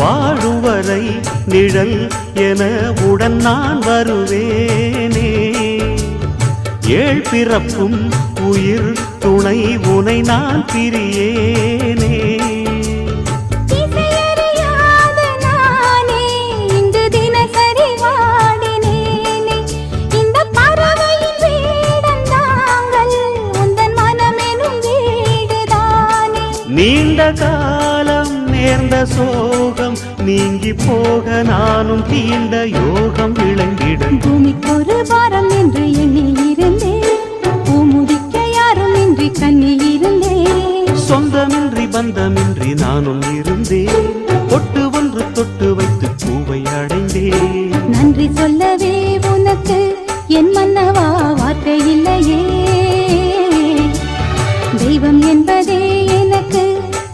வாழும் வரை நிழல் என உடன் நான் வருவேனே. ஏழ் பிறப்பும் உயிர் துணை உனை நான் பிரியேனே. நீண்ட காலம் நேர்ந்த சோகம் நீங்கி போக நானும் தீண்ட யோகம் விளங்கிட. பூமிக்கொரு வாரம் என்று எண்ணி இருந்தேன், பூமுடிக்க யாரும் இன்றி கண்ணி இருந்தேன். சொந்தமின்றி பந்தமின்றி நானும் இருந்தேன்.